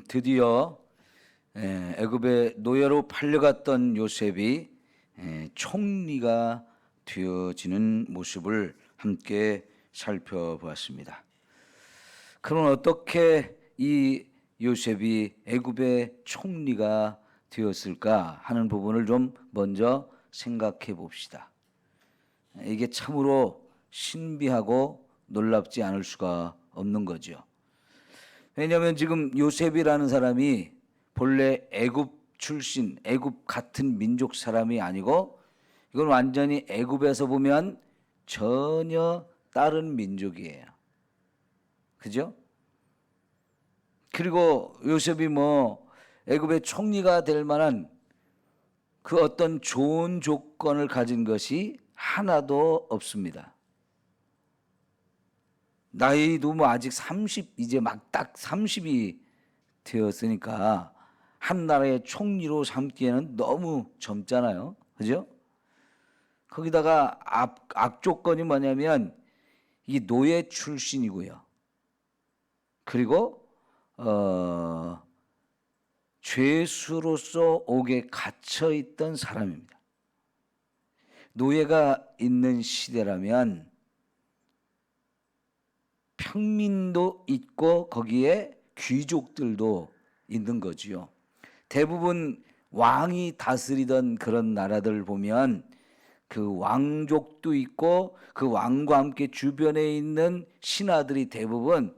드디어 애굽의 노예로 팔려갔던 요셉이 총리가 되어지는 모습을 함께 살펴보았습니다. 그럼 어떻게 이 요셉이 애굽의 총리가 되었을까 하는 부분을 좀 먼저 생각해 봅시다. 이게 참으로 신비하고 놀랍지 않을 수가 없는 거죠. 왜냐하면 지금 요셉이라는 사람이 본래 애굽 출신, 애굽 같은 민족 사람이 아니고 이건 완전히 애굽에서 보면 전혀 다른 민족이에요. 그죠? 그리고 요셉이 애굽의 총리가 될 만한 그 어떤 좋은 조건을 가진 것이 하나도 없습니다. 나이도 아직 30, 이제 막 딱 30이 되었으니까 한 나라의 총리로 삼기에는 너무 젊잖아요. 그죠? 거기다가 악조건이 뭐냐면 이 노예 출신이고요. 그리고 죄수로서 옥에 갇혀 있던 사람입니다. 노예가 있는 시대라면 평민도 있고 거기에 귀족들도 있는 거지요. 대부분 왕이 다스리던 그런 나라들 보면 그 왕족도 있고 그 왕과 함께 주변에 있는 신하들이 대부분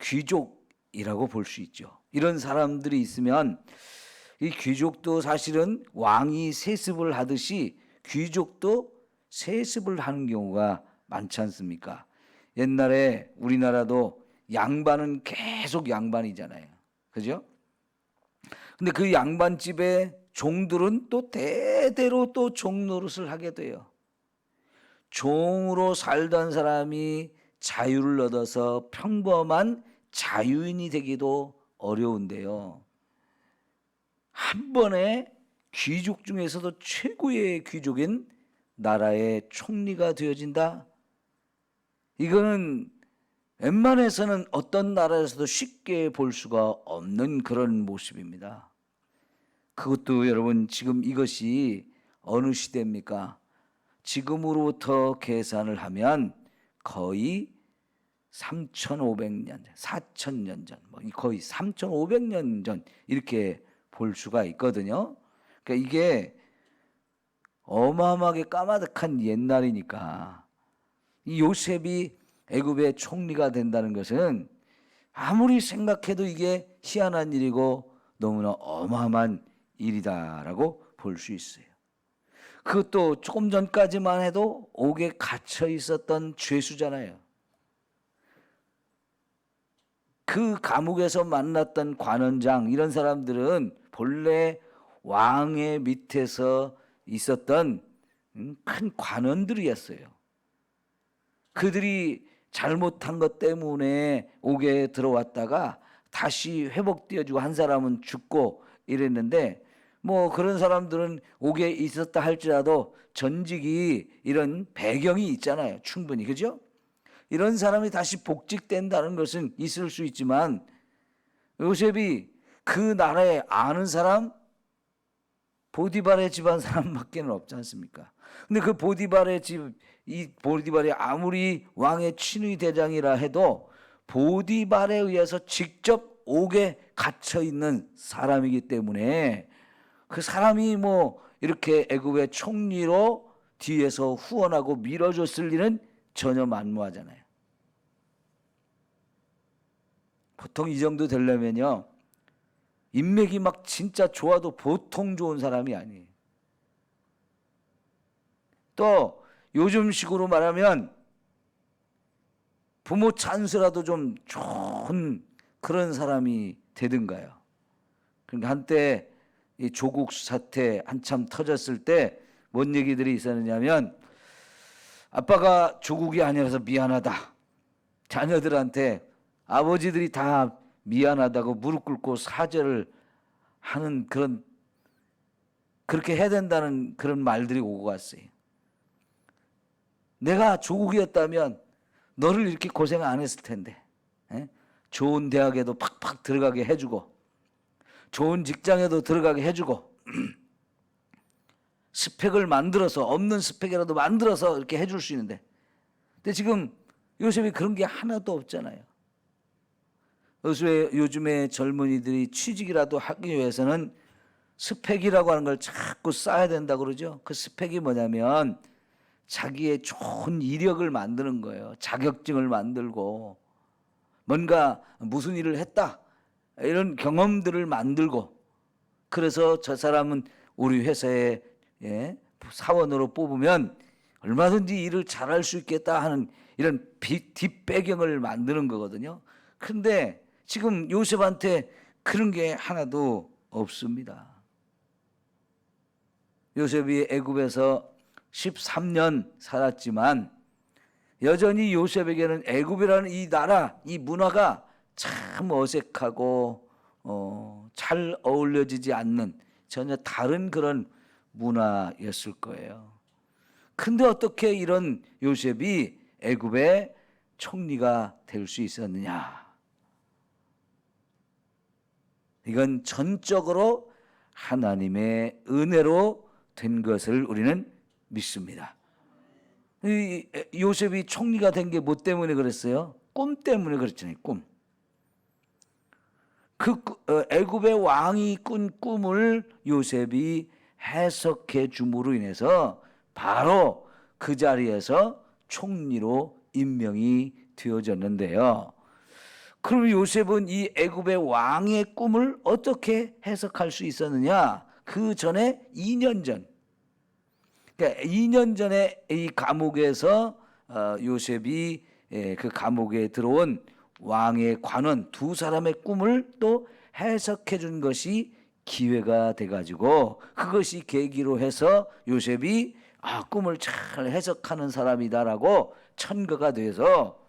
귀족이라고 볼 수 있죠. 이런 사람들이 있으면 이 귀족도 사실은 왕이 세습을 하듯이 귀족도 세습을 하는 경우가 많지 않습니까? 옛날에 우리나라도 양반은 계속 양반이잖아요. 그죠? 근데 그 양반집의 종들은 또 대대로 또 종 노릇을 하게 돼요. 종으로 살던 사람이 자유를 얻어서 평범한 자유인이 되기도 어려운데요. 한 번에 귀족 중에서도 최고의 귀족인 나라의 총리가 되어진다? 이거는 웬만해서는 어떤 나라에서도 쉽게 볼 수가 없는 그런 모습입니다. 그것도 여러분 지금 이것이 어느 시대입니까? 지금으로부터 계산을 하면 거의 3,500년, 4,000년 전, 거의 3,500년 전 이렇게 볼 수가 있거든요. 그러니까 이게 어마어마하게 까마득한 옛날이니까 이 요셉이 애굽의 총리가 된다는 것은 아무리 생각해도 이게 희한한 일이고 너무나 어마어마한 일이다라고 볼 수 있어요. 그것도 조금 전까지만 해도 옥에 갇혀 있었던 죄수잖아요. 그 감옥에서 만났던 관원장 이런 사람들은 본래 왕의 밑에서 있었던 큰 관원들이었어요. 그들이 잘못한 것 때문에 옥에 들어왔다가 다시 회복되어지고 한 사람은 죽고 이랬는데 그런 사람들은 옥에 있었다 할지라도 전직이 이런 배경이 있잖아요. 충분히. 그죠? 이런 사람이 다시 복직된다는 것은 있을 수 있지만 요셉이 그 나라에 아는 사람 보디발의 집안 사람밖에는 없지 않습니까? 근데 그 보디발의 이 보디발이 아무리 왕의 친위 대장이라 해도 보디발에 의해서 직접 옥에 갇혀 있는 사람이기 때문에 그 사람이 이렇게 애굽의 총리로 뒤에서 후원하고 밀어줬을 리는 전혀 만무하잖아요. 보통 이 정도 되려면요, 인맥이 막 진짜 좋아도 보통 좋은 사람이 아니에요. 또 요즘식으로 말하면 부모 찬스라도 좀 좋은 그런 사람이 되든가요. 그러니까 한때 이 조국 사태 한참 터졌을 때 뭔 얘기들이 있었느냐면 아빠가 조국이 아니라서 미안하다. 자녀들한테 아버지들이 다 미안하다고 무릎 꿇고 사죄를 하는 그렇게 해야 된다는 그런 말들이 오고 갔어요. 내가 조국이었다면 너를 이렇게 고생 안 했을 텐데. 좋은 대학에도 팍팍 들어가게 해주고 좋은 직장에도 들어가게 해주고 스펙을 만들어서 없는 스펙이라도 만들어서 이렇게 해줄 수 있는데, 근데 지금 요셉이 그런 게 하나도 없잖아요. 요즘에 젊은이들이 취직이라도 하기 위해서는 스펙이라고 하는 걸 자꾸 쌓아야 된다 그러죠. 그 스펙이 뭐냐면 자기의 좋은 이력을 만드는 거예요. 자격증을 만들고 뭔가 무슨 일을 했다 이런 경험들을 만들고, 그래서 저 사람은 우리 회사에 사원으로 뽑으면 얼마든지 일을 잘할 수 있겠다 하는 이런 뒷배경을 만드는 거거든요. 근데 지금 요셉한테 그런 게 하나도 없습니다. 요셉이 애굽에서 13년 살았지만 여전히 요셉에게는 애굽이라는 이 나라, 이 문화가 참 어색하고 잘 어울려지지 않는 전혀 다른 그런 문화였을 거예요. 근데 어떻게 이런 요셉이 애굽의 총리가 될 수 있었느냐? 이건 전적으로 하나님의 은혜로 된 것을 우리는 믿습니다. 이 요셉이 총리가 된 게 뭐 때문에 그랬어요? 꿈 때문에 그랬잖아요. 꿈. 그 애굽의 왕이 꾼 꿈을 요셉이 해석해 줌으로 인해서 바로 그 자리에서 총리로 임명이 되어졌는데요. 그럼 요셉은 이 애굽의 왕의 꿈을 어떻게 해석할 수 있었느냐? 그 전에 2년 전, 그러니까 2년 전에 이 감옥에서 요셉이 그 감옥에 들어온 왕의 관원 두 사람의 꿈을 또 해석해 준 것이 기회가 돼가지고, 그것이 계기로 해서 요셉이 꿈을 잘 해석하는 사람이다라고 천거가 돼서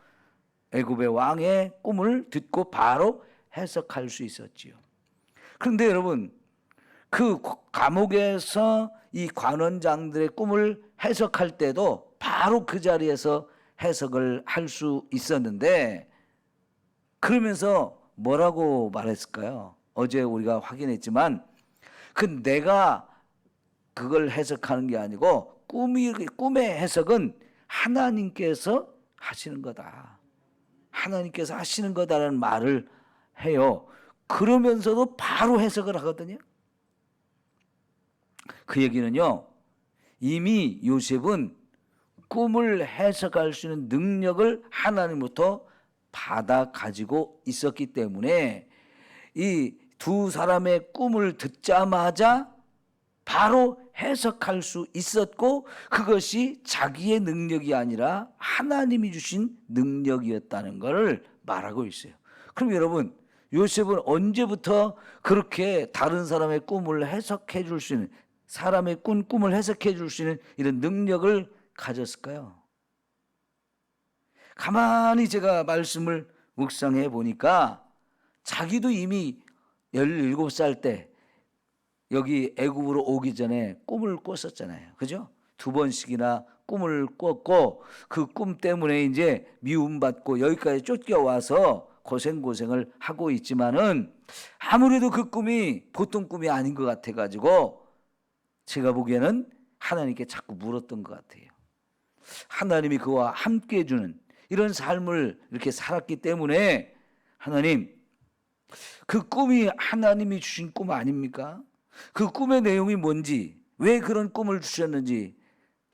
애굽의 왕의 꿈을 듣고 바로 해석할 수 있었지요. 그런데 여러분, 그 감옥에서 이 관원장들의 꿈을 해석할 때도 바로 그 자리에서 해석을 할 수 있었는데, 그러면서 뭐라고 말했을까요? 어제 우리가 확인했지만 내가 그걸 해석하는 게 아니고 꿈의 해석은 하나님께서 하시는 거다. 하나님께서 하시는 거다라는 말을 해요. 그러면서도 바로 해석을 하거든요. 그 얘기는요, 이미 요셉은 꿈을 해석할 수 있는 능력을 하나님부터 받아 가지고 있었기 때문에 이 두 사람의 꿈을 듣자마자 바로 해석할 수 있었고, 그것이 자기의 능력이 아니라 하나님이 주신 능력이었다는 것을 말하고 있어요. 그럼 여러분, 요셉은 언제부터 그렇게 다른 사람의 꿈을 해석해 줄 수 있는, 사람의 꿈을 해석해 줄 수 있는 이런 능력을 가졌을까요? 가만히 제가 말씀을 묵상해 보니까 자기도 이미 17살 때 여기 애굽으로 오기 전에 꿈을 꿨었잖아요. 그죠? 2번씩이나 꿈을 꿨고 그 꿈 때문에 이제 미움받고 여기까지 쫓겨와서 고생을 하고 있지만은 아무래도 그 꿈이 보통 꿈이 아닌 것 같아 가지고 제가 보기에는 하나님께 자꾸 물었던 것 같아요. 하나님이 그와 함께 해주는 이런 삶을 이렇게 살았기 때문에, 하나님, 그 꿈이 하나님이 주신 꿈 아닙니까? 그 꿈의 내용이 뭔지, 왜 그런 꿈을 주셨는지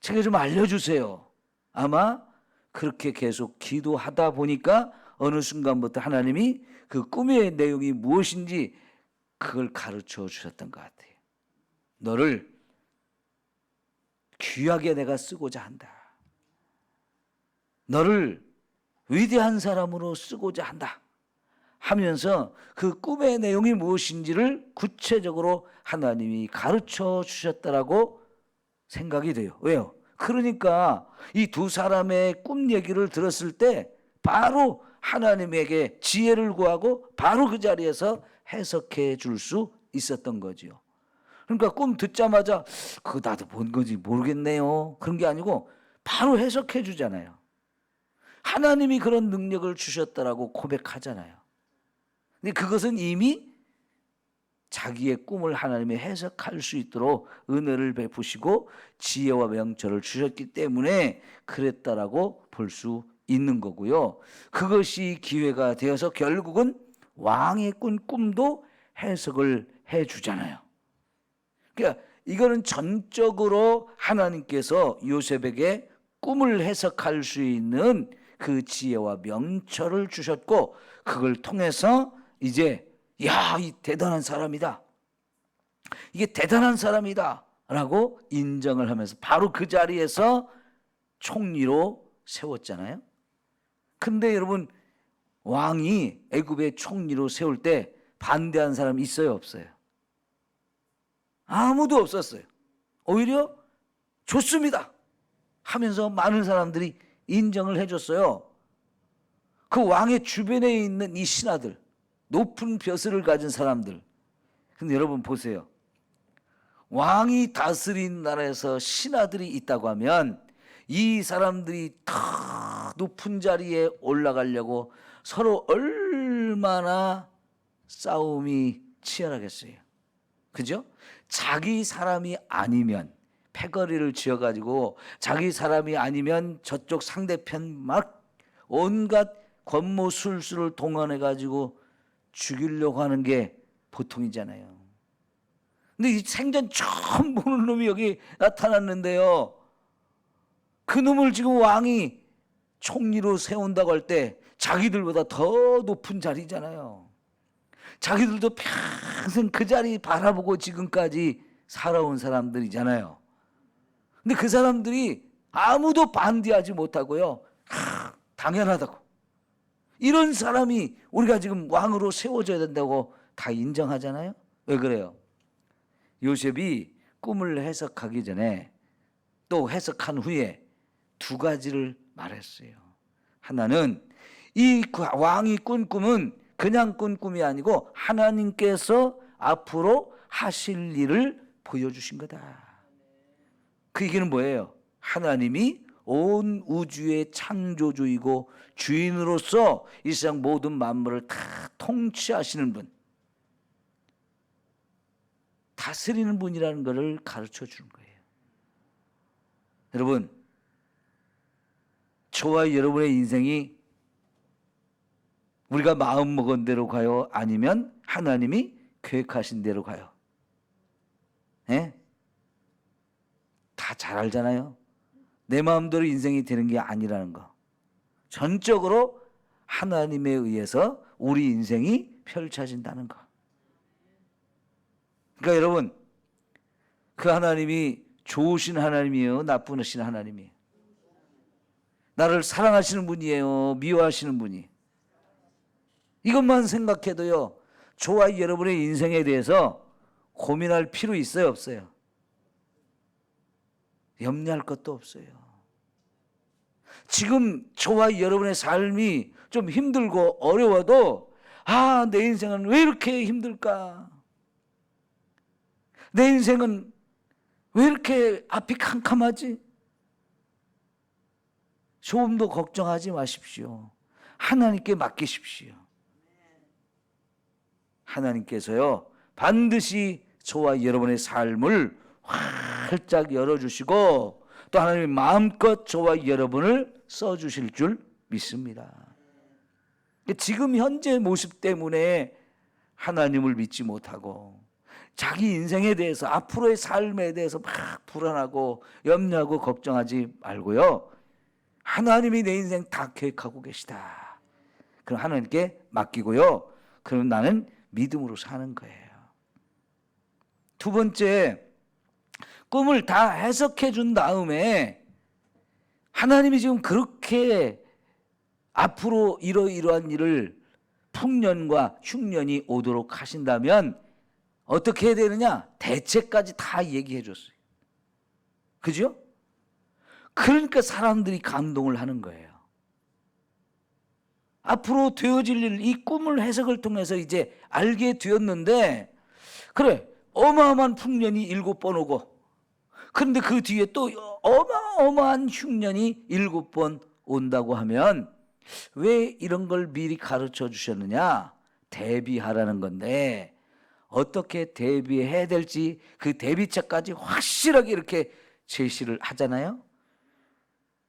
제게 좀 알려주세요. 아마 그렇게 계속 기도하다 보니까 어느 순간부터 하나님이 그 꿈의 내용이 무엇인지 그걸 가르쳐 주셨던 것 같아요. 너를 귀하게 내가 쓰고자 한다. 너를 위대한 사람으로 쓰고자 한다 하면서 그 꿈의 내용이 무엇인지를 구체적으로 하나님이 가르쳐 주셨다라고 생각이 돼요. 왜요? 그러니까 이 두 사람의 꿈 얘기를 들었을 때 바로 하나님에게 지혜를 구하고 바로 그 자리에서 해석해 줄 수 있었던 거지요. 그러니까 꿈 듣자마자 그거 나도 뭔 건지 모르겠네요, 그런 게 아니고 바로 해석해 주잖아요. 하나님이 그런 능력을 주셨다라고 고백하잖아요. 근데 그것은 이미 자기의 꿈을 하나님이 해석할 수 있도록 은혜를 베푸시고 지혜와 명철을 주셨기 때문에 그랬다라고 볼 수 있는 거고요. 그것이 기회가 되어서 결국은 왕의 꾼 꿈도 해석을 해 주잖아요. 그러니까 이거는 전적으로 하나님께서 요셉에게 꿈을 해석할 수 있는 그 지혜와 명철을 주셨고, 그걸 통해서 이제 야, 이 대단한 사람이다, 이게 대단한 사람이다 라고 인정을 하면서 바로 그 자리에서 총리로 세웠잖아요. 근데 여러분, 왕이 애굽의 총리로 세울 때 반대한 사람 있어요, 없어요? 아무도 없었어요. 오히려 좋습니다 하면서 많은 사람들이 인정을 해줬어요. 그 왕의 주변에 있는 이 신하들, 높은 벼슬을 가진 사람들. 근데 여러분 보세요. 왕이 다스린 나라에서 신하들이 있다고 하면 이 사람들이 다 높은 자리에 올라가려고 서로 얼마나 싸움이 치열하겠어요. 그죠? 자기 사람이 아니면 패거리를 지어가지고, 자기 사람이 아니면 저쪽 상대편 막 온갖 권모술수를 동원해가지고 죽이려고 하는 게 보통이잖아요. 근데 이 생전 처음 보는 놈이 여기 나타났는데요, 그 놈을 지금 왕이 총리로 세운다고 할 때 자기들보다 더 높은 자리잖아요. 자기들도 평생 그 자리 바라보고 지금까지 살아온 사람들이잖아요. 근데 그 사람들이 아무도 반대하지 못하고요, 당연하다고, 이런 사람이 우리가 지금 왕으로 세워져야 된다고 다 인정하잖아요. 왜 그래요? 요셉이 꿈을 해석하기 전에, 또 해석한 후에 두 가지를 말했어요. 하나는 이 왕이 꾼 꿈은 그냥 꾼 꿈이 아니고 하나님께서 앞으로 하실 일을 보여주신 거다. 그 얘기는 뭐예요? 하나님이 온 우주의 창조주이고 주인으로서 이 세상 모든 만물을 다 통치하시는 분, 다스리는 분이라는 것을 가르쳐 주는 거예요. 여러분, 저와 여러분의 인생이 우리가 마음먹은 대로 가요? 아니면 하나님이 계획하신 대로 가요? 예? 다 잘 알잖아요. 내 마음대로 인생이 되는 게 아니라는 거. 전적으로 하나님에 의해서 우리 인생이 펼쳐진다는 거. 그러니까 여러분, 그 하나님이 좋으신 하나님이에요, 나쁘신 하나님이에요? 나를 사랑하시는 분이에요, 미워하시는 분이? 이것만 생각해도요, 저와 여러분의 인생에 대해서 고민할 필요 있어요, 없어요? 염려할 것도 없어요. 지금 저와 여러분의 삶이 좀 힘들고 어려워도, 내 인생은 왜 이렇게 힘들까? 내 인생은 왜 이렇게 앞이 캄캄하지? 조금도 걱정하지 마십시오. 하나님께 맡기십시오. 하나님께서요, 반드시 저와 여러분의 삶을 활짝 열어주시고, 또 하나님이 마음껏 저와 여러분을 써주실 줄 믿습니다. 지금 현재 모습 때문에 하나님을 믿지 못하고 자기 인생에 대해서, 앞으로의 삶에 대해서 막 불안하고 염려하고 걱정하지 말고요, 하나님이 내 인생 다 계획하고 계시다. 그럼 하나님께 맡기고요, 그럼 나는 믿음으로 사는 거예요. 두 번째, 꿈을 다 해석해 준 다음에 하나님이 지금 그렇게 앞으로 이러이러한 일을, 풍년과 흉년이 오도록 하신다면 어떻게 해야 되느냐? 대책까지 다 얘기해 줬어요. 그죠? 그러니까 사람들이 감동을 하는 거예요. 앞으로 되어질 일, 이 꿈을 해석을 통해서 이제 알게 되었는데, 그래, 어마어마한 풍년이 7번 오고, 그런데 그 뒤에 또 어마어마한 흉년이 7번 온다고 하면 왜 이런 걸 미리 가르쳐 주셨느냐? 대비하라는 건데 어떻게 대비해야 될지 그 대비책까지 확실하게 이렇게 제시를 하잖아요.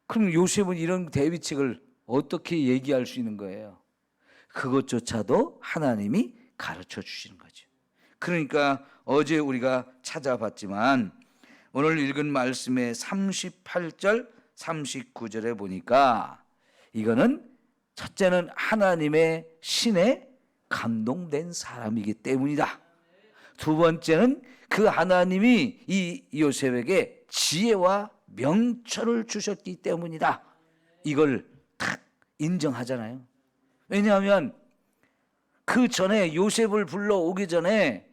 그럼 요셉은 이런 대비책을 어떻게 얘기할 수 있는 거예요? 그것조차도 하나님이 가르쳐 주시는 거죠. 그러니까 어제 우리가 찾아봤지만 오늘 읽은 말씀의 38절 39절에 보니까 이거는 첫째는 하나님의 신에 감동된 사람이기 때문이다. 두 번째는 그 하나님이 이 요셉에게 지혜와 명철을 주셨기 때문이다. 이걸 딱 인정하잖아요. 왜냐하면 그 전에 요셉을 불러오기 전에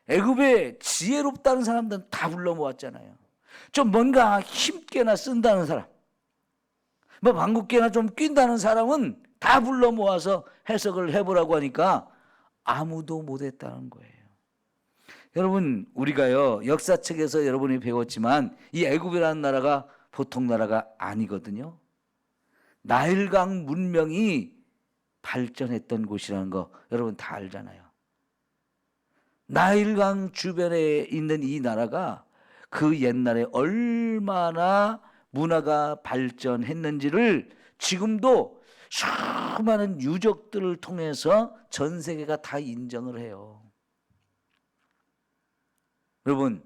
애굽에 지혜롭다는 사람들은 다 불러 모았잖아요. 좀 뭔가 힘께나 쓴다는 사람, 뭐 방귀깨나 좀 낀다는 사람은 다 불러 모아서 해석을 해보라고 하니까 아무도 못했다는 거예요. 여러분, 우리가요 역사책에서 여러분이 배웠지만 이 애굽이라는 나라가 보통 나라가 아니거든요. 나일강 문명이 발전했던 곳이라는 거 여러분 다 알잖아요. 나일강 주변에 있는 이 나라가 그 옛날에 얼마나 문화가 발전했는지를 지금도 수많은 유적들을 통해서 전 세계가 다 인정을 해요. 여러분,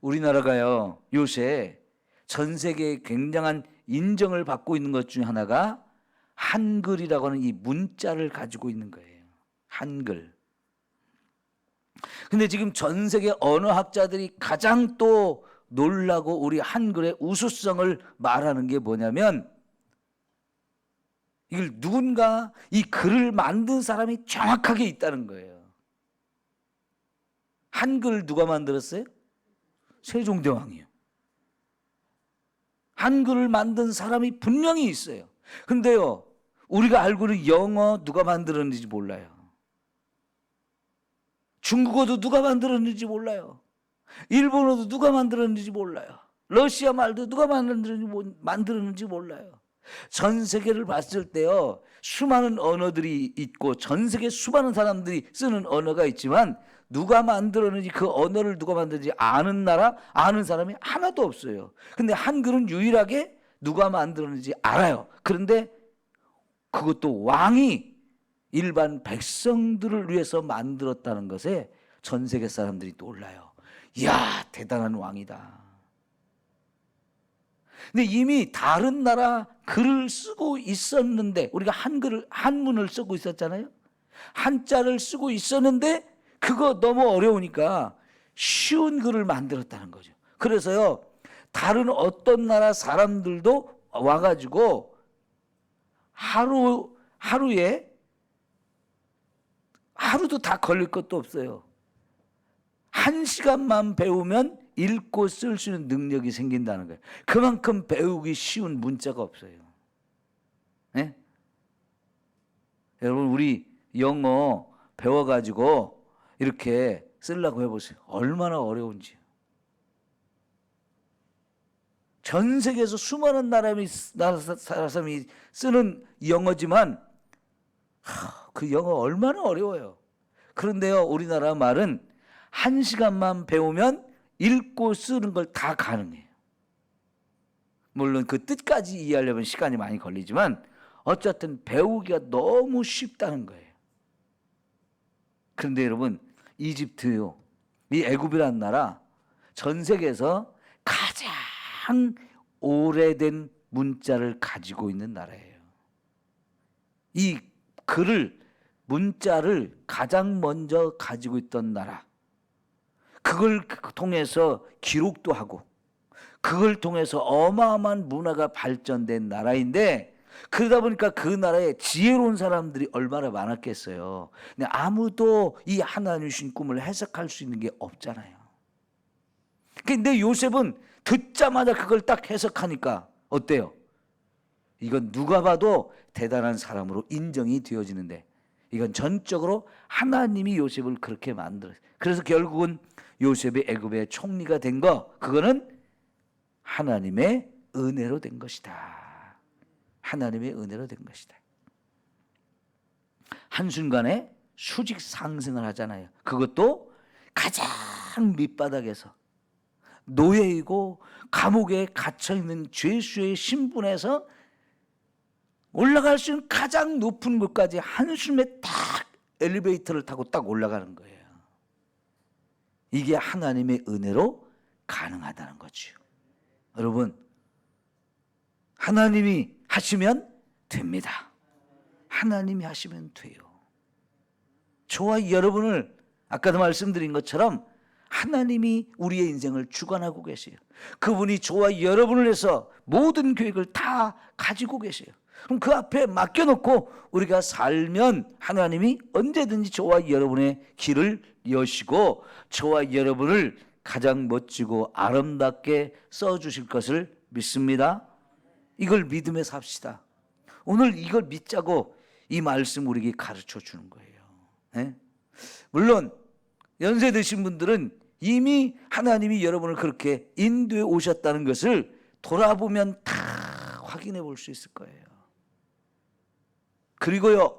우리나라가요 요새 전 세계에 굉장한 인정을 받고 있는 것 중에 하나가 한글이라고 하는 이 문자를 가지고 있는 거예요. 한글. 근데 지금 전 세계 언어학자들이 가장 또 놀라고 우리 한글의 우수성을 말하는 게 뭐냐면 이걸 누군가 이 글을 만든 사람이 정확하게 있다는 거예요. 한글 누가 만들었어요? 세종대왕이요. 한글을 만든 사람이 분명히 있어요. 근데요, 우리가 알고 있는 영어 누가 만들었는지 몰라요. 중국어도 누가 만들었는지 몰라요. 일본어도 누가 만들었는지 몰라요. 러시아 말도 누가 만들었는지 몰라요. 전 세계를 봤을 때요, 수많은 언어들이 있고 전 세계 수많은 사람들이 쓰는 언어가 있지만 누가 만들었는지 그 언어를 누가 만들었는지 아는 나라, 아는 사람이 하나도 없어요. 근데 한글은 유일하게 누가 만들었는지 알아요. 그런데 그것도 왕이 일반 백성들을 위해서 만들었다는 것에 전 세계 사람들이 놀라요. 이야, 대단한 왕이다. 근데 이미 다른 나라 글을 쓰고 있었는데 우리가 한문을 쓰고 있었잖아요. 한자를 쓰고 있었는데 그거 너무 어려우니까 쉬운 글을 만들었다는 거죠. 그래서요, 다른 어떤 나라 사람들도 와가지고 하루도 다 걸릴 것도 없어요. 1시간만 배우면 읽고 쓸 수 있는 능력이 생긴다는 거예요. 그만큼 배우기 쉬운 문자가 없어요. 네? 여러분, 우리 영어 배워가지고 이렇게 쓰려고 해보세요. 얼마나 어려운지. 전 세계에서 수많은 사람이 쓰는 영어지만 그 영어 얼마나 어려워요. 그런데요, 우리나라 말은 1시간만 배우면 읽고 쓰는 걸 다 가능해요. 물론 그 뜻까지 이해하려면 시간이 많이 걸리지만 어쨌든 배우기가 너무 쉽다는 거예요. 그런데 여러분, 이집트요, 이 애굽이라는 나라 전 세계에서 가장 오래된 문자를 가지고 있는 나라예요. 이 문자를 가장 먼저 가지고 있던 나라, 그걸 통해서 기록도 하고 그걸 통해서 어마어마한 문화가 발전된 나라인데, 그러다 보니까 그 나라에 지혜로운 사람들이 얼마나 많았겠어요. 근데 아무도 이 하나님 주신 꿈을 해석할 수 있는 게 없잖아요. 근데 요셉은 듣자마자 그걸 딱 해석하니까 어때요? 이건 누가 봐도 대단한 사람으로 인정이 되어지는데, 이건 전적으로 하나님이 요셉을 그렇게 만들었어요. 그래서 결국은 요셉이 애굽의 총리가 된 거, 그거는 하나님의 은혜로 된 것이다. 하나님의 은혜로 된 것이다. 한순간에 수직 상승을 하잖아요. 그것도 가장 밑바닥에서 노예이고 감옥에 갇혀있는 죄수의 신분에서 올라갈 수 있는 가장 높은 곳까지 한숨에 딱 엘리베이터를 타고 딱 올라가는 거예요. 이게 하나님의 은혜로 가능하다는 거죠. 여러분, 하나님이 하시면 됩니다. 하나님이 하시면 돼요. 저와 여러분을 아까도 말씀드린 것처럼 하나님이 우리의 인생을 주관하고 계세요. 그분이 저와 여러분을 위해서 모든 계획을 다 가지고 계세요. 그럼 그 앞에 맡겨놓고 우리가 살면 하나님이 언제든지 저와 여러분의 길을 여시고 저와 여러분을 가장 멋지고 아름답게 써주실 것을 믿습니다. 이걸 믿음에 삽시다. 오늘 이걸 믿자고 이 말씀 우리에게 가르쳐 주는 거예요. 네? 물론 연세 드신 분들은 이미 하나님이 여러분을 그렇게 인도해 오셨다는 것을 돌아보면 다 확인해 볼 수 있을 거예요. 그리고요,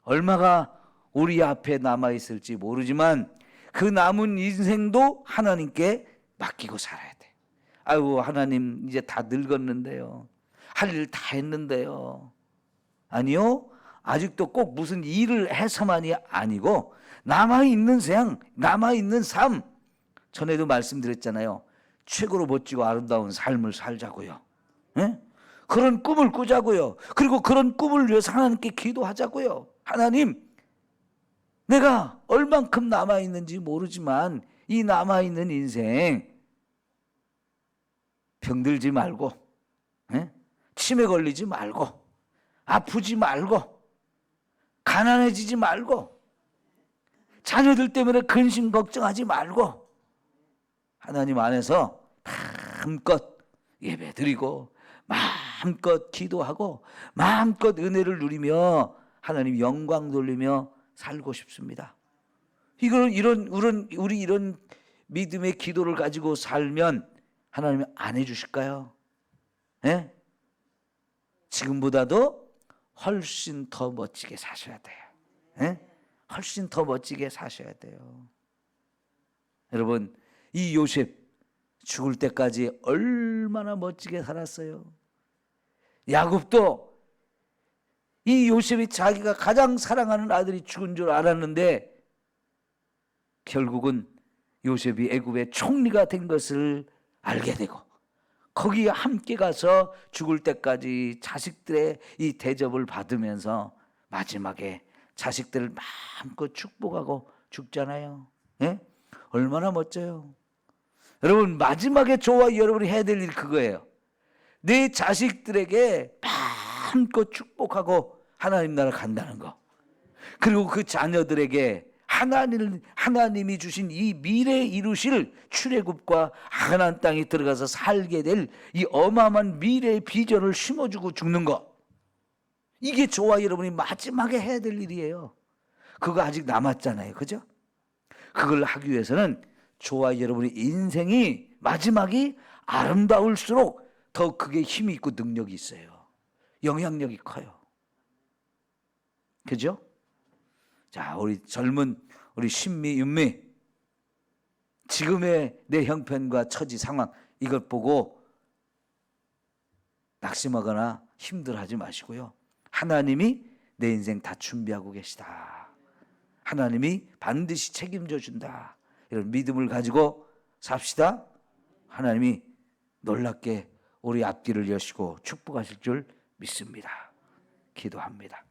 얼마가 우리 앞에 남아있을지 모르지만 그 남은 인생도 하나님께 맡기고 살아야 돼. 아유, 하나님 이제 다 늙었는데요. 할 일 다 했는데요. 아니요. 아직도 꼭 무슨 일을 해서만이 아니고 남아있는 생, 남아있는 삶. 전에도 말씀드렸잖아요. 최고로 멋지고 아름다운 삶을 살자고요. 네? 그런 꿈을 꾸자고요. 그리고 그런 꿈을 위해서 하나님께 기도하자고요. 하나님, 내가 얼만큼 남아있는지 모르지만 이 남아있는 인생 병들지 말고, 치매 걸리지 말고, 아프지 말고, 가난해지지 말고, 자녀들 때문에 근심 걱정하지 말고 하나님 안에서 마음껏 예배드리고 마음껏 기도하고 마음껏 은혜를 누리며 하나님 영광 돌리며 살고 싶습니다. 우리 이런 믿음의 기도를 가지고 살면 하나님이 안 해주실까요? 네? 지금보다도 훨씬 더 멋지게 사셔야 돼요. 네? 훨씬 더 멋지게 사셔야 돼요. 여러분, 이 요셉 죽을 때까지 얼마나 멋지게 살았어요. 야곱도 이 요셉이 자기가 가장 사랑하는 아들이 죽은 줄 알았는데 결국은 요셉이 애굽의 총리가 된 것을 알게 되고 거기에 함께 가서 죽을 때까지 자식들의 이 대접을 받으면서 마지막에 자식들을 마음껏 축복하고 죽잖아요. 예? 얼마나 멋져요. 여러분, 마지막에 저와 여러분이 해야 될 일 그거예요. 내 자식들에게 마음껏 축복하고 하나님 나라 간다는 거. 그리고 그 자녀들에게 하나님이 주신 이 미래에 이루실 출애굽과 가나안 땅에 들어가서 살게 될 이 어마어마한 미래의 비전을 심어주고 죽는 거. 이게 저와 여러분이 마지막에 해야 될 일이에요. 그거 아직 남았잖아요. 그죠? 그걸 하기 위해서는 저와 여러분의 인생이 마지막이 아름다울수록 더 그게 힘이 있고 능력이 있어요. 영향력이 커요. 그죠? 자, 우리 젊은 우리 신미, 윤미, 지금의 내 형편과 처지 상황 이걸 보고 낙심하거나 힘들어하지 마시고요. 하나님이 내 인생 다 준비하고 계시다. 하나님이 반드시 책임져 준다. 이런 믿음을 가지고 삽시다. 하나님이 놀랍게 우리 앞길을 여시고 축복하실 줄 믿습니다. 기도합니다.